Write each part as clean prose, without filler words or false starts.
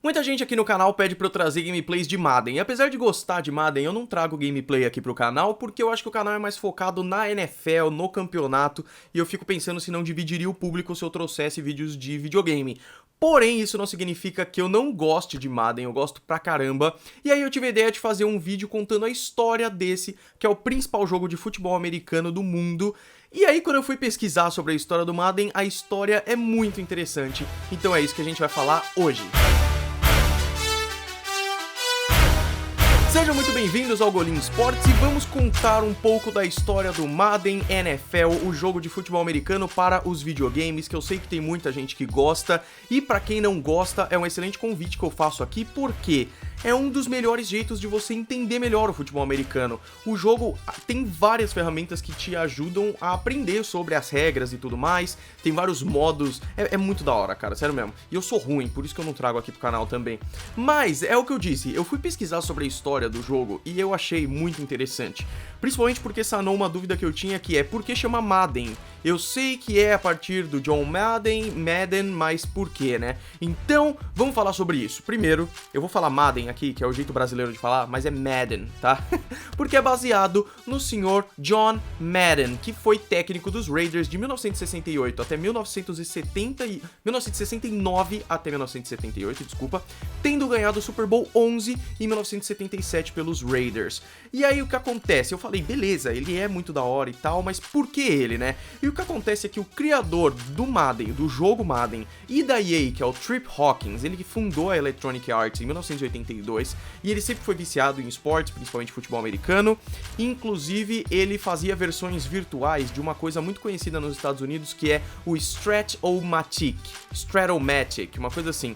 Muita gente aqui no canal pede pra eu trazer gameplays de Madden, e apesar de gostar de Madden, eu não trago gameplay aqui pro canal, porque eu acho que o canal é mais focado na NFL, no campeonato, e eu fico pensando se não dividiria o público se eu trouxesse vídeos de videogame. Porém, isso não significa que eu não goste de Madden, eu gosto pra caramba, e aí eu tive a ideia de fazer um vídeo contando a história desse, que é o principal jogo de futebol americano do mundo. E aí, quando eu fui pesquisar sobre a história do Madden, a história é muito interessante, então é isso que a gente vai falar hoje. Sejam muito bem-vindos ao Golim Sports e vamos contar um pouco da história do Madden NFL, o jogo de futebol americano para os videogames, que eu sei que tem muita gente que gosta, e para quem não gosta é um excelente convite que eu faço aqui, porque é um dos melhores jeitos de você entender melhor o futebol americano. O jogo tem várias ferramentas que te ajudam a aprender sobre as regras e tudo mais, tem vários modos, é muito da hora, cara, sério mesmo. E eu sou ruim, por isso que eu não trago aqui pro canal também. Mas, é o que eu disse, eu fui pesquisar sobre a história do jogo e eu achei muito interessante. Principalmente porque sanou uma dúvida que eu tinha, que é por que chama Madden? Eu sei que é a partir do John Madden, mas por quê, né? Então, vamos falar sobre isso. Primeiro, eu vou falar Madden aqui, que é o jeito brasileiro de falar, mas é Madden, tá? Porque é baseado no senhor John Madden, que foi técnico dos Raiders de 1968 até 1969 até 1978, desculpa, tendo ganhado o Super Bowl 11 em 1977 pelos Raiders. E aí o que acontece? Eu falei, beleza, ele é muito da hora e tal, mas por que ele, né? E o que acontece é que o criador do Madden, do jogo Madden, e da EA, que é o Trip Hawkins, ele que fundou a Electronic Arts em 1982, e ele sempre foi viciado em esportes, principalmente futebol americano, inclusive ele fazia versões virtuais de uma coisa muito conhecida nos Estados Unidos, que é o Strat-O-Matic, uma coisa assim,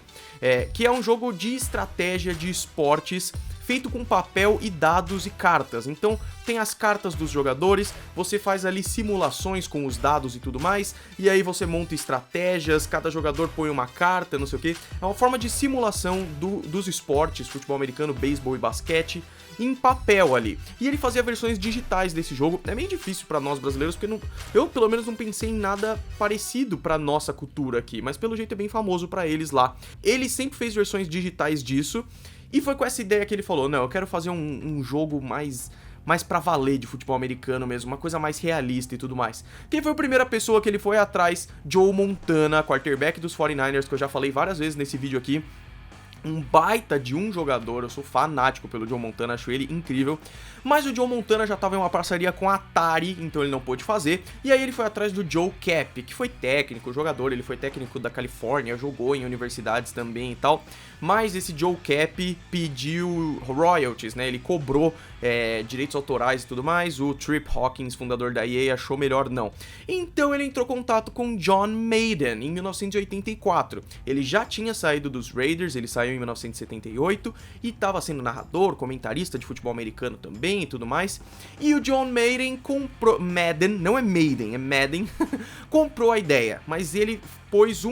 que é um jogo de estratégia de esportes, feito com papel e dados e cartas. Então tem as cartas dos jogadores, você faz ali simulações com os dados e tudo mais, e aí você monta estratégias, cada jogador põe uma carta, não sei o que. É uma forma de simulação dos esportes, futebol americano, beisebol e basquete, em papel ali. E ele fazia versões digitais desse jogo. É meio difícil pra nós brasileiros, porque eu pelo menos não pensei em nada parecido pra nossa cultura aqui, mas pelo jeito é bem famoso pra eles lá. Ele sempre fez versões digitais disso, e foi com essa ideia que ele falou, não, eu quero fazer um jogo mais pra valer de futebol americano mesmo, uma coisa mais realista e tudo mais. Quem foi a primeira pessoa que ele foi atrás? Joe Montana, quarterback dos 49ers, que eu já falei várias vezes nesse vídeo aqui. Um baita de um jogador, eu sou fanático pelo Joe Montana, acho ele incrível. Mas o Joe Montana já estava em uma parceria com a Atari, então ele não pôde fazer. E aí ele foi atrás do Joe Cap, que foi técnico, jogador, ele foi técnico da Califórnia, jogou em universidades também e tal. Mas esse Joe Cap pediu royalties, né, ele cobrou direitos autorais e tudo mais. O Trip Hawkins, fundador da EA, achou melhor não. Então ele entrou em contato com John Madden em 1984. Ele já tinha saído dos Raiders, ele saiu em 1978 e estava sendo narrador, comentarista de futebol americano também e tudo mais. E o John Madden comprou... Madden, não é Maiden, é Madden. Comprou a ideia, mas ele pôs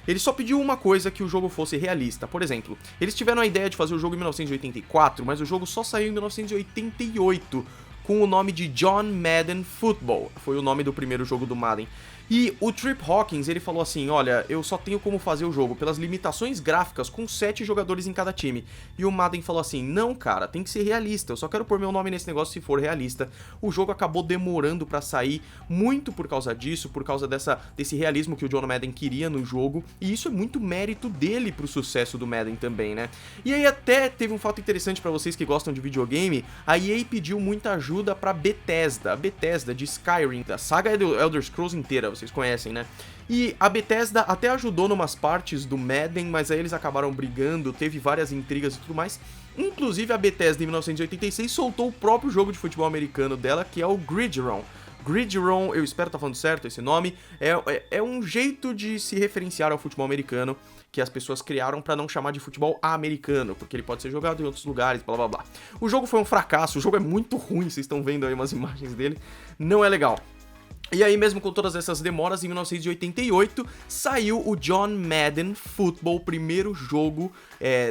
ele só pediu uma coisa, que o jogo fosse realista. Por exemplo, eles tiveram a ideia de fazer o jogo em 1984, mas o jogo só saiu em 1988 com o nome de John Madden Football. Foi o nome do primeiro jogo do Madden. E o Trip Hawkins, ele falou assim, olha, eu só tenho como fazer o jogo pelas limitações gráficas com 7 jogadores em cada time. E o Madden falou assim, não cara, tem que ser realista, eu só quero pôr meu nome nesse negócio se for realista. O jogo acabou demorando pra sair, muito por causa disso, por causa desse realismo que o John Madden queria no jogo. E isso é muito mérito dele pro sucesso do Madden também, né? E aí até teve um fato interessante pra vocês que gostam de videogame, a EA pediu muita ajuda pra Bethesda, a Bethesda de Skyrim, da saga do Elder Scrolls inteira, vocês conhecem, né? E a Bethesda até ajudou numas partes do Madden, mas aí eles acabaram brigando, teve várias intrigas e tudo mais. Inclusive a Bethesda em 1986 soltou o próprio jogo de futebol americano dela, que é o Gridiron. Gridiron, eu espero estar falando certo esse nome, é um jeito de se referenciar ao futebol americano que as pessoas criaram pra não chamar de futebol americano, porque ele pode ser jogado em outros lugares, blá blá blá. O jogo foi um fracasso, o jogo é muito ruim, vocês estão vendo aí umas imagens dele, não é legal. E aí, mesmo com todas essas demoras, em 1988 saiu o John Madden Football, primeiro jogo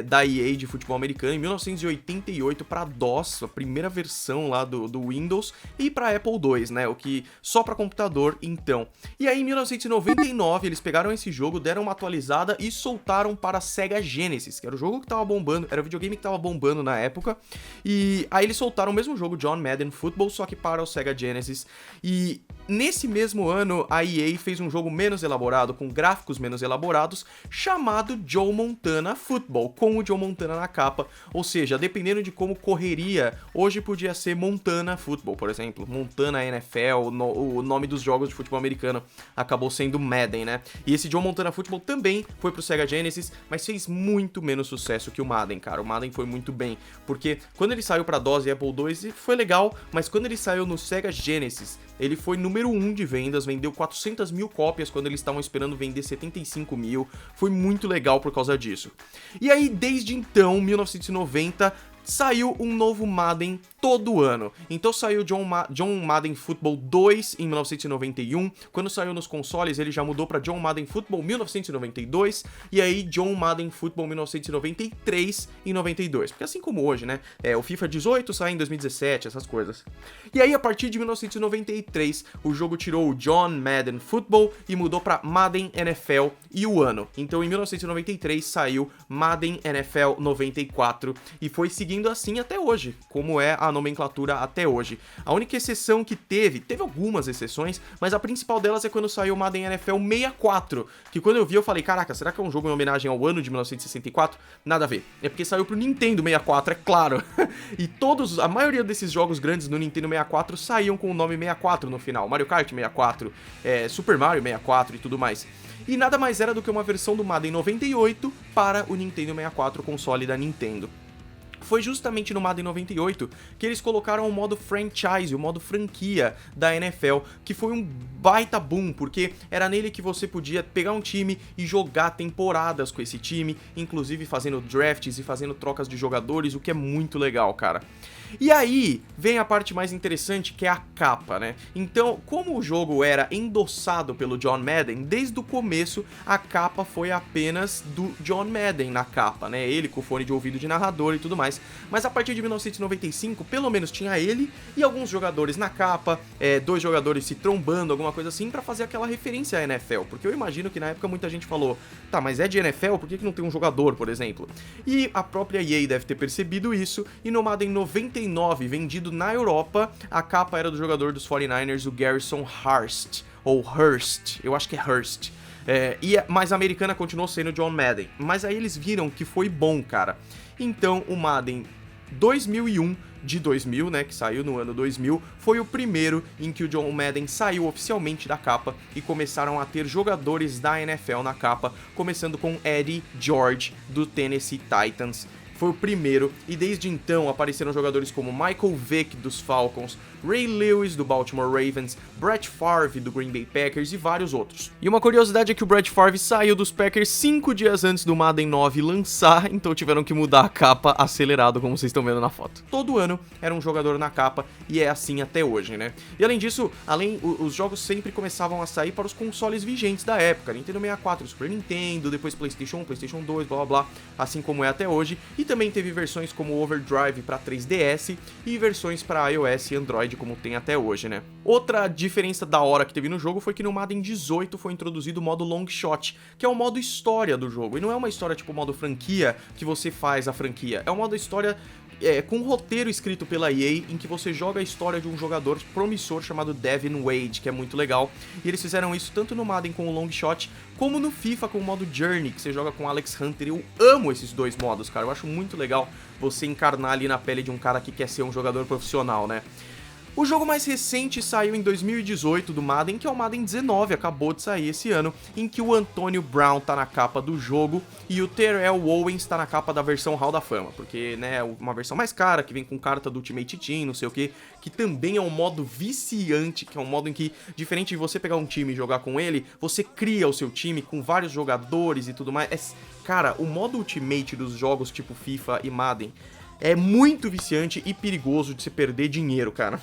da EA de futebol americano, em 1988 para DOS, a primeira versão lá do Windows, e para Apple II, né, o que só para computador então. E aí, em 1999, eles pegaram esse jogo, deram uma atualizada e soltaram para Sega Genesis, que era o jogo que tava bombando, era o videogame que tava bombando na época, e aí eles soltaram o mesmo jogo, John Madden Football, só que para o Sega Genesis, e nesse mesmo ano, a EA fez um jogo menos elaborado, com gráficos menos elaborados, chamado Joe Montana Football, com o Joe Montana na capa, ou seja, dependendo de como correria, hoje podia ser Montana Football, por exemplo, Montana NFL, o nome dos jogos de futebol americano acabou sendo Madden, né? E esse Joe Montana Football também foi pro Sega Genesis, mas fez muito menos sucesso que o Madden, cara. O Madden foi muito bem, porque quando ele saiu pra DOS e Apple II foi legal, mas quando ele saiu no Sega Genesis, ele foi número 1 de vendas, vendeu 400 mil cópias quando eles estavam esperando vender 75 mil, foi muito legal por causa disso. E aí, desde então, 1990, saiu um novo Madden todo ano. Então saiu John Madden Football 2 em 1991, quando saiu nos consoles ele já mudou para John Madden Football 1992, e aí John Madden Football 1993 e 92, porque assim como hoje, né, o FIFA 18 sai em 2017, essas coisas. E aí a partir de 1993, o jogo tirou o John Madden Football e mudou para Madden NFL e o ano. Então em 1993 saiu Madden NFL 94 e foi seguindo assim até hoje, como é a nomenclatura até hoje. A única exceção que teve algumas exceções, mas a principal delas é quando saiu o Madden NFL 64, que quando eu vi eu falei, caraca, será que é um jogo em homenagem ao ano de 1964? Nada a ver, é porque saiu pro Nintendo 64, é claro. E a maioria desses jogos grandes no Nintendo 64 saíam com o nome 64 no final, Mario Kart 64, Super Mario 64 e tudo mais. E nada mais era do que uma versão do Madden 98 para o Nintendo 64, console da Nintendo. Foi justamente no Madden 98 que eles colocaram o modo franchise, o modo franquia da NFL, que foi um baita boom, porque era nele que você podia pegar um time e jogar temporadas com esse time, inclusive fazendo drafts e fazendo trocas de jogadores, o que é muito legal, cara. E aí vem a parte mais interessante, que é a capa, né? Então, como o jogo era endossado pelo John Madden, desde o começo a capa foi apenas do John Madden na capa, né? Ele com fone de ouvido de narrador e tudo mais. Mas a partir de 1995, pelo menos tinha ele e alguns jogadores na capa, 2 jogadores se trombando, alguma coisa assim, pra fazer aquela referência à NFL. Porque eu imagino que na época muita gente falou, tá, mas é de NFL, por que não tem um jogador, por exemplo? E a própria EA deve ter percebido isso, e no Madden 99, vendido na Europa, a capa era do jogador dos 49ers, o Garrison Hurst, ou Hurst, eu acho que é Hurst. Mas a americana continuou sendo John Madden. Mas aí eles viram que foi bom, cara. Então o Madden 2001 de 2000, né, que saiu no ano 2000, foi o primeiro em que o John Madden saiu oficialmente da capa e começaram a ter jogadores da NFL na capa, começando com Eddie George, do Tennessee Titans. Foi o primeiro, e desde então apareceram jogadores como Michael Vick, dos Falcons, Ray Lewis, do Baltimore Ravens, Brett Favre, do Green Bay Packers e vários outros. E uma curiosidade é que o Brett Favre saiu dos Packers 5 dias antes do Madden 9 lançar, então tiveram que mudar a capa acelerado, como vocês estão vendo na foto. Todo ano era um jogador na capa, e é assim até hoje, né? E além disso, os jogos sempre começavam a sair para os consoles vigentes da época, Nintendo 64, Super Nintendo, depois PlayStation 1, PlayStation 2, blá blá blá, assim como é até hoje, e também teve versões como Overdrive para 3DS e versões para iOS e Android, como tem até hoje, né? Outra diferença da hora que teve no jogo foi que no Madden 18 foi introduzido o modo Long Shot, que é o modo história do jogo, e não é uma história tipo modo franquia, que você faz a franquia, é um modo história com um roteiro escrito pela EA, em que você joga a história de um jogador promissor chamado Devin Wade, que é muito legal, e eles fizeram isso tanto no Madden com o Long Shot, como no FIFA com o modo Journey, que você joga com Alex Hunter. Eu amo esses dois modos, cara, eu acho muito legal você encarnar ali na pele de um cara que quer ser um jogador profissional, né? O jogo mais recente saiu em 2018 do Madden, que é o Madden 19, acabou de sair esse ano, em que o Antonio Brown tá na capa do jogo e o Terrell Owens tá na capa da versão Hall da Fama, porque, né, uma versão mais cara, que vem com carta do Ultimate Team, não sei o que também é um modo viciante, que é um modo em que, diferente de você pegar um time e jogar com ele, você cria o seu time com vários jogadores e tudo mais. Cara, o modo Ultimate dos jogos tipo FIFA e Madden é muito viciante e perigoso de se perder dinheiro, cara.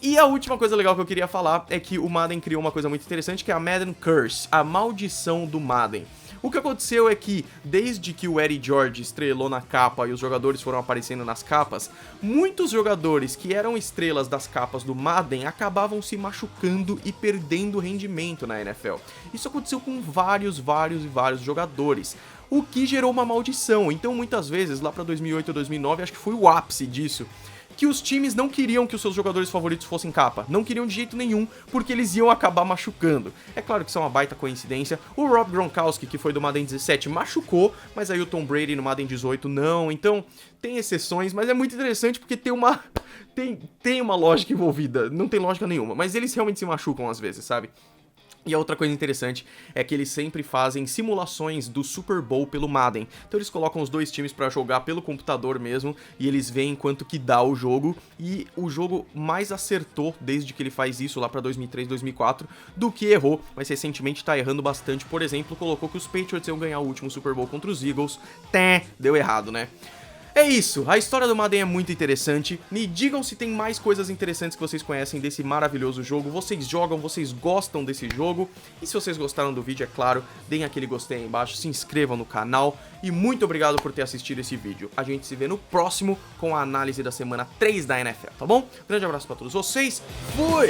E a última coisa legal que eu queria falar é que o Madden criou uma coisa muito interessante, que é a Madden Curse, a maldição do Madden. O que aconteceu é que, desde que o Eddie George estrelou na capa e os jogadores foram aparecendo nas capas, muitos jogadores que eram estrelas das capas do Madden acabavam se machucando e perdendo rendimento na NFL. Isso aconteceu com vários jogadores, o que gerou uma maldição. Então, muitas vezes, lá pra 2008 ou 2009, acho que foi o ápice disso, que os times não queriam que os seus jogadores favoritos fossem capa. Não queriam de jeito nenhum, porque eles iam acabar machucando. É claro que isso é uma baita coincidência. O Rob Gronkowski, que foi do Madden 17, machucou, mas aí o Tom Brady no Madden 18 não. Então, tem exceções, mas é muito interessante porque tem uma lógica envolvida. Não tem lógica nenhuma, mas eles realmente se machucam às vezes, sabe? E a outra coisa interessante é que eles sempre fazem simulações do Super Bowl pelo Madden. Então eles colocam os dois times pra jogar pelo computador mesmo, e eles veem quanto que dá o jogo. E o jogo mais acertou desde que ele faz isso lá pra 2003, 2004, do que errou, mas recentemente tá errando bastante. Por exemplo, colocou que os Patriots iam ganhar o último Super Bowl contra os Eagles. Deu errado, né? É isso, a história do Madden é muito interessante. Me digam se tem mais coisas interessantes que vocês conhecem desse maravilhoso jogo. Vocês jogam, vocês gostam desse jogo? E se vocês gostaram do vídeo, é claro, deem aquele gostei aí embaixo, se inscrevam no canal. E muito obrigado por ter assistido esse vídeo. A gente se vê no próximo com a análise da semana 3 da NFL, tá bom? Grande abraço pra todos vocês, fui!